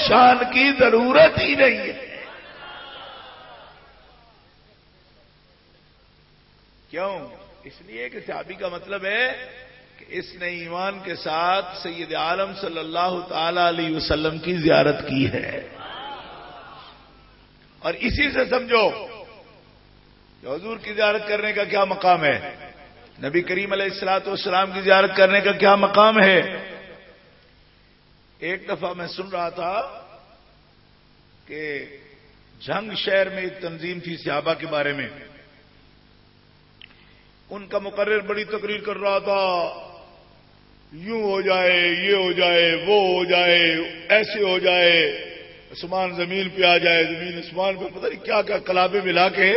شان کی ضرورت ہی نہیں ہے. کیوں؟ اس لیے کہ صحابی کا مطلب ہے کہ اس نے ایمان کے ساتھ سید عالم صلی اللہ تعالی علیہ وسلم کی زیارت کی ہے. اور اسی سے سمجھو کہ حضور کی زیارت کرنے کا کیا مقام ہے، نبی کریم علیہ الصلوۃ والسلام کی زیارت کرنے کا کیا مقام ہے. ایک دفعہ میں سن رہا تھا کہ جھنگ شہر میں ایک تنظیم تھی صحابہ کے بارے میں، ان کا مقرر بڑی تقریر کر رہا تھا، یوں ہو جائے، یہ ہو جائے، وہ ہو جائے، ایسے ہو جائے، آسمان زمین پہ آ جائے، زمین آسمان پہ، پتہ نہیں کیا کیا کلابے ملا کے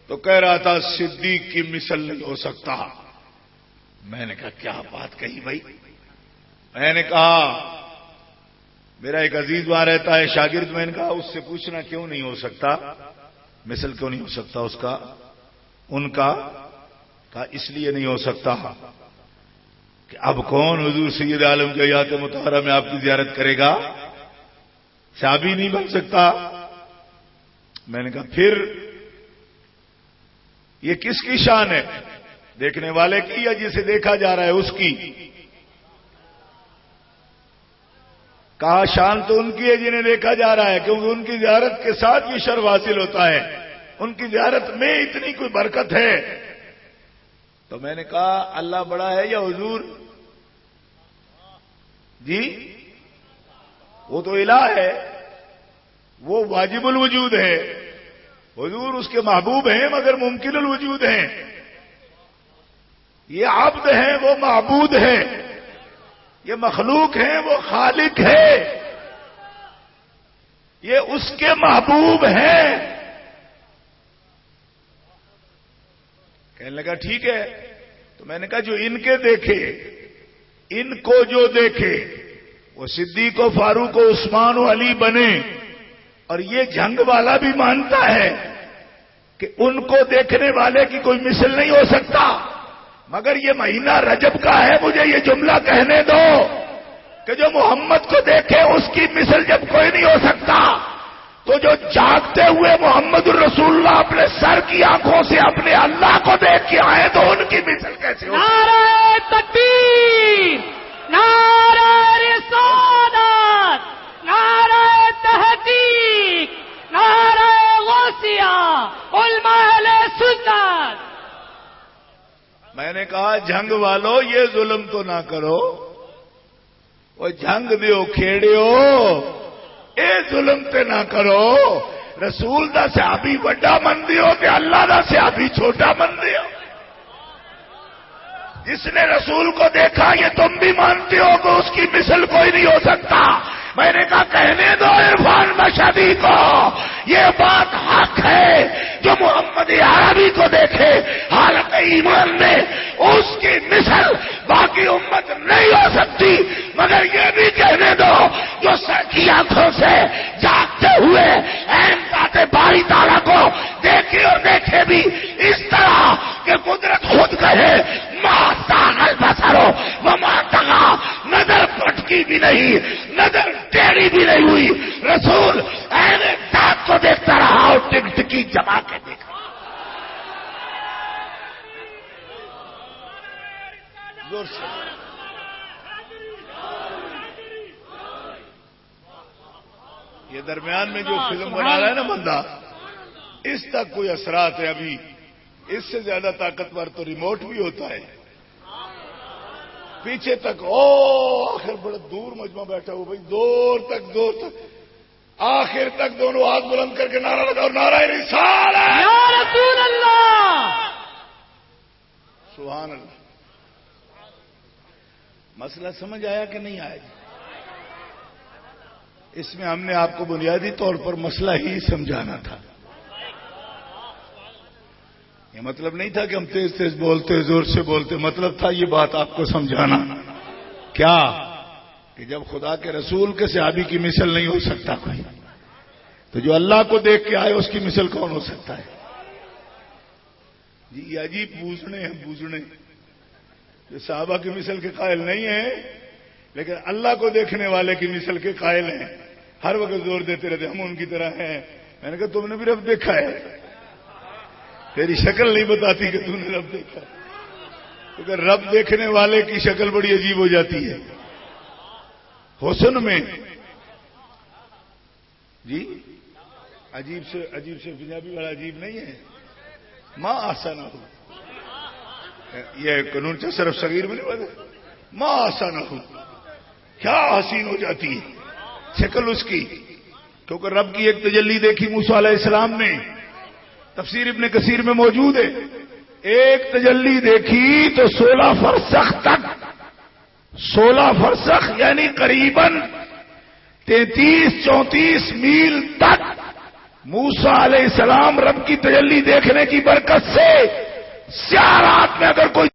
تو کہہ رہا تھا صدیق کی مثل نہیں ہو سکتا. میں نے کہا کیا بات کہی بھائی. میں نے کہا میرا ایک عزیز وہاں رہتا ہے شاگرد، میں نے کہا اس سے پوچھنا کیوں نہیں ہو سکتا، مثل کیوں نہیں ہو سکتا اس کا، ان کا. کہا اس لیے نہیں ہو سکتا کہ اب کون حضور سید عالم کے حیات مطہرہ میں آپ کی زیارت کرے گا، صحابی نہیں بن سکتا. میں نے کہا پھر یہ کس کی شان ہے، دیکھنے والے کی یا جسے دیکھا جا رہا ہے اس کی؟ کہا شان تو ان کی ہے جنہیں دیکھا جا رہا ہے، کیونکہ ان کی زیارت کے ساتھ یہ شرف حاصل ہوتا ہے، ان کی زیارت میں اتنی کوئی برکت ہے. تو میں نے کہا اللہ بڑا ہے یا حضور؟ جی وہ تو الہ ہے، وہ واجب الوجود ہے، حضور اس کے محبوب ہیں مگر ممکن الوجود ہیں. یہ عبد ہیں وہ معبود ہیں، یہ مخلوق ہیں وہ خالق ہے، یہ اس کے محبوب ہیں. کہنے لگا ٹھیک ہے. تو میں نے کہا جو ان کے دیکھے، ان کو جو دیکھے وہ صدیق و فاروق و عثمان و علی بنے. اور یہ جنگ والا بھی مانتا ہے کہ ان کو دیکھنے والے کی کوئی مثل نہیں ہو سکتا. مگر یہ مہینہ رجب کا ہے، مجھے یہ جملہ کہنے دو کہ جو محمد کو دیکھے اس کی مثل جب کوئی نہیں ہو سکتا، تو جو جاگتے ہوئے محمد الرسول اللہ اپنے سر کی آنکھوں سے اپنے اللہ کو دیکھ کے آئے تو ان کی مثل کیسے ہو؟ نعرہ تکبیر، نعرہ رسالت، نعرہ تحقیق، نعرہ غوثیہ، علماء اہل سنت. میں نے کہا جنگ والو یہ ظلم تو نہ کرو، وہ جنگ دیو کھیڑیو اے ظلم تے نہ کرو. رسول دا صحابی بڑا من دیو کہ اللہ دا صحابی چھوٹا من دیو. جس نے رسول کو دیکھا یہ تم بھی مانتے ہو کہ اس کی مثل کوئی نہیں ہو سکتا. میں نے کہا کہنے دو عرفان مشہدی کو یہ بات حق ہے، جو محمد عربی کو دیکھے حالت ایمان میں اس کی مثل باقی امت نہیں ہو سکتی. مگر یہ بھی کہنے دو جو سر کی آنکھوں سے جاگتے ہوئے اہم ذات باری تعالیٰ کو دیکھے اور دیکھے بھی اس طرح کہ قدرت خود کہے ما طغى البصر وما طغى، نظر پھٹکی بھی نہیں، نظر ٹیڑھی بھی نہیں ہوئی. رسول عین ذات کو دیکھتا رہا اور ٹکٹکی جما کے دیکھا. زور سے یہ درمیان میں جو فلم بنا رہا ہے نا بندہ، اس تک کوئی اثرات ہے. ابھی اس سے زیادہ طاقتور تو ریموٹ بھی ہوتا ہے. پیچھے تک آخر بڑا دور مجمع بیٹھا ہو بھائی، دور تک آخر تک دونوں ہاتھ بلند کر کے نعرہ لگا اور نعرہ رسالت یا رسول اللہ. سبحان اللہ. مسئلہ سمجھ آیا کہ نہیں آیا؟ اس میں ہم نے آپ کو بنیادی طور پر مسئلہ ہی سمجھانا تھا. یہ مطلب نہیں تھا کہ ہم تیز تیز بولتے، زور سے بولتے. مطلب تھا یہ بات آپ کو سمجھانا. کیا؟ کہ جب خدا کے رسول کے صحابی کی مثل نہیں ہو سکتا کوئی، تو جو اللہ کو دیکھ کے آئے اس کی مثل کون ہو سکتا ہے؟ جی یہ عجیب بوجھنے ہیں، بوجھنے جو صحابہ کی مثل کے قائل نہیں ہیں لیکن اللہ کو دیکھنے والے کی مثل کے قائل ہیں. ہر وقت زور دیتے رہتے ہم ان کی طرح ہیں. میں نے کہا تم نے بھی رب دیکھا ہے؟ تیری شکل نہیں بتاتی کہ تم نے رب دیکھا. کیونکہ رب دیکھنے والے کی شکل بڑی عجیب ہو جاتی ہے. حسن میں جی عجیب سے پنجابی والا عجیب نہیں ہے. ماں آسان ہو یہ قانون سے صرف صغیر میں نہیں بتا. ماں آسان ہو کیا حسین ہو جاتی ہے شکل اس کی. کیونکہ رب کی ایک تجلی دیکھی موسیٰ علیہ السلام نے, تفسیر ابن کثیر میں موجود ہے. ایک تجلی دیکھی تو 16 فرسخ تک, 16 فرسخ یعنی قریباً 33-34 میل تک موسیٰ علیہ السلام رب کی تجلی دیکھنے کی برکت سے سیاہ رات میں اگر کوئی